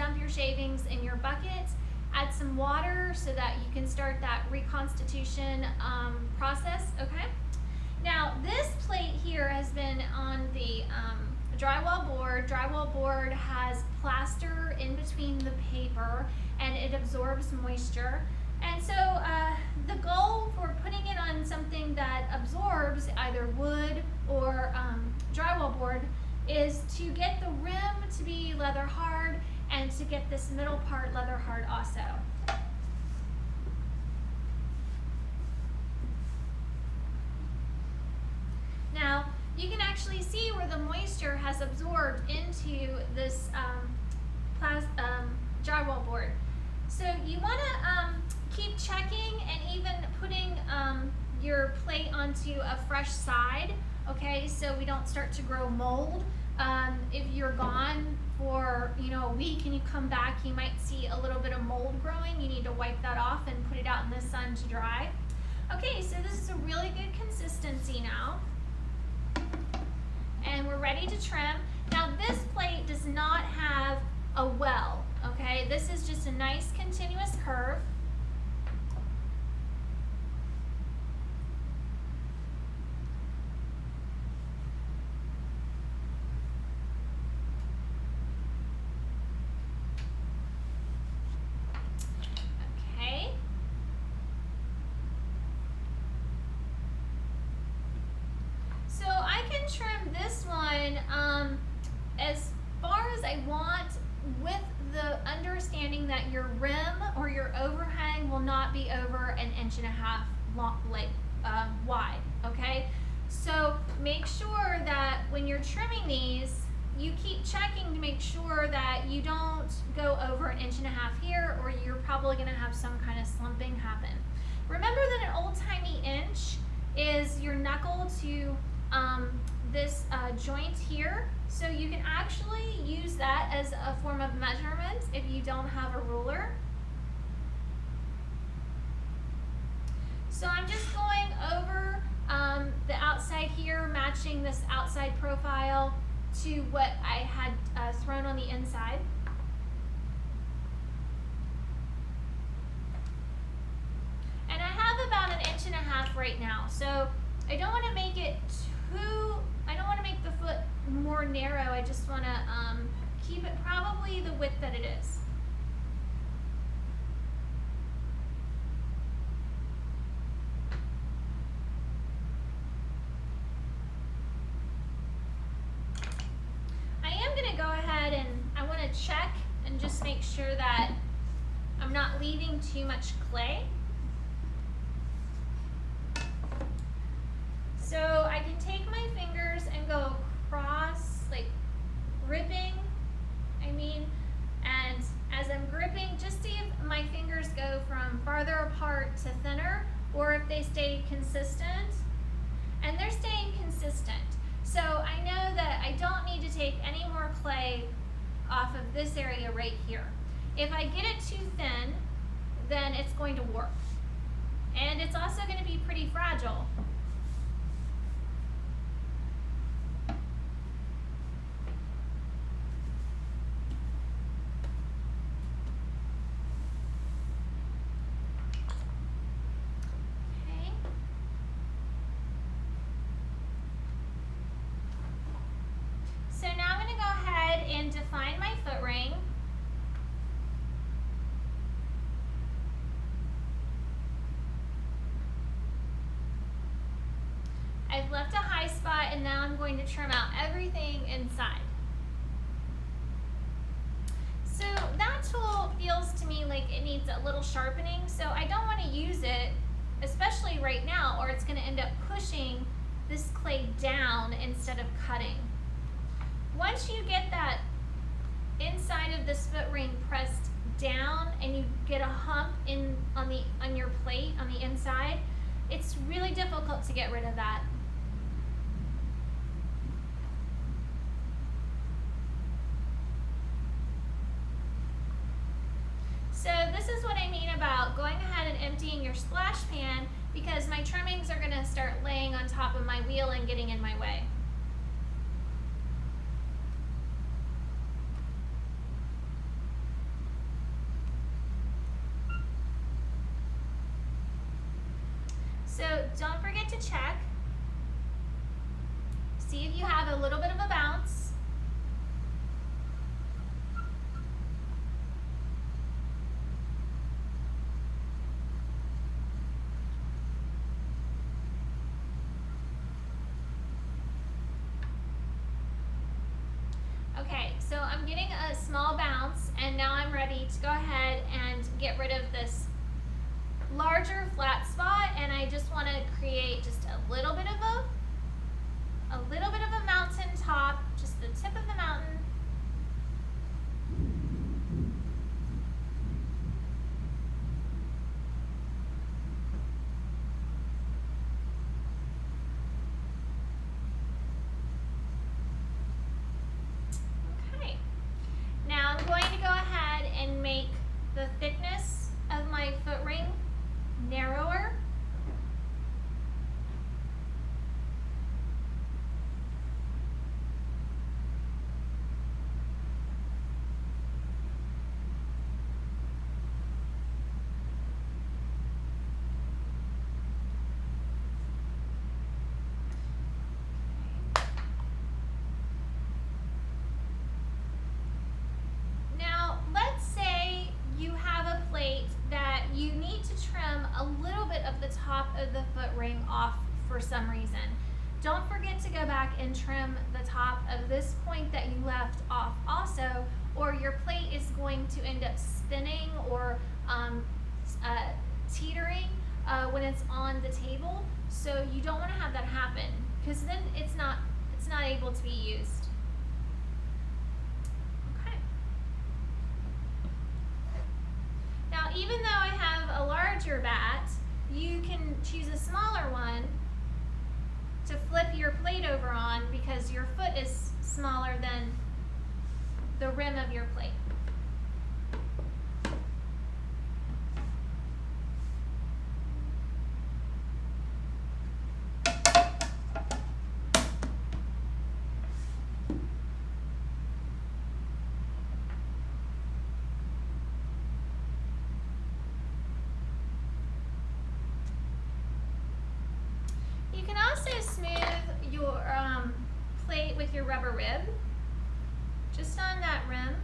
dump your shavings in your bucket, add some water so that you can start that reconstitution process, okay? Now, this plate here has been on the drywall board. Drywall board has plaster in between the paper and it absorbs moisture. And so the goal for putting it on something that absorbs either wood or drywall board is to get the rim to be leather hard and to get this middle part leather hard also. Now, you can actually see where the moisture has absorbed into this drywall board. So you want to keep checking and even putting your plate onto a fresh side, okay, so we don't start to grow mold. If you're gone for a week and you come back, you might see a little bit of mold growing. You need to wipe that off and put it out in the sun to dry. Okay, so this is a really good consistency now. And we're ready to trim. Now this plate does not have a well, okay? This is just a nice continuous curve. Okay. So I can trim this one as far as I want, with the understanding that your rim or your overhang will not be over 1.5 inches wide, okay? So make sure that when you're trimming these, you keep checking to make sure that you don't go over 1.5 inches here, or you're probably gonna have some kind of slumping happen. Remember that an old-timey inch is your knuckle to this joint here, so you can actually use that as a form of measurement if you don't have a ruler. So I'm just going over the outside here, matching this outside profile to what I had thrown on the inside. And I have about 1.5 inches right now, so I don't want to make it I don't want to make the foot more narrow. I just want to keep it probably the width that it is. I am going to go ahead and I want to check and just make sure that I'm not leaving too much clay. So I can take my fingers and go across, like gripping, and as I'm gripping, just see if my fingers go from farther apart to thinner, or if they stay consistent. And they're staying consistent. So I know that I don't need to take any more clay off of this area right here. If I get it too thin, then it's going to warp. And it's also going to be pretty fragile. Define my foot ring. I've left a high spot, and now I'm going to trim out everything inside. So that tool feels to me like it needs a little sharpening, so I don't want to use it, especially right now, or it's going to end up pushing this clay down instead of cutting. Once you get that inside of this foot ring pressed down and you get a hump on your plate on the inside, it's really difficult to get rid of that. So this is what I mean about going ahead and emptying your splash pan, because my trimmings are going to start laying on top of my wheel and getting in my way. So don't forget to check. See if you have a little bit of a bounce. Okay, so I'm getting a small bounce, and now I'm ready to go ahead and get rid of this larger flat spot, and I just want to create just a little bit of a mountain top, just the tip of the mountain. Okay, now I'm going to go ahead and make the thickness of my foot ring narrower. Now, let's say you have a plate that you need to trim a little bit of the top of the foot ring off for some reason. Don't forget to go back and trim the top of this point that you left off also, or your plate is going to end up spinning or teetering when it's on the table. So you don't want to have that happen, because then it's not able to be used. Okay. Now, even though I have a larger bat, you can choose a smaller one to flip your plate over on, because your foot is smaller than the rim of your plate. You can also smooth your plate with your rubber rib, just on that rim.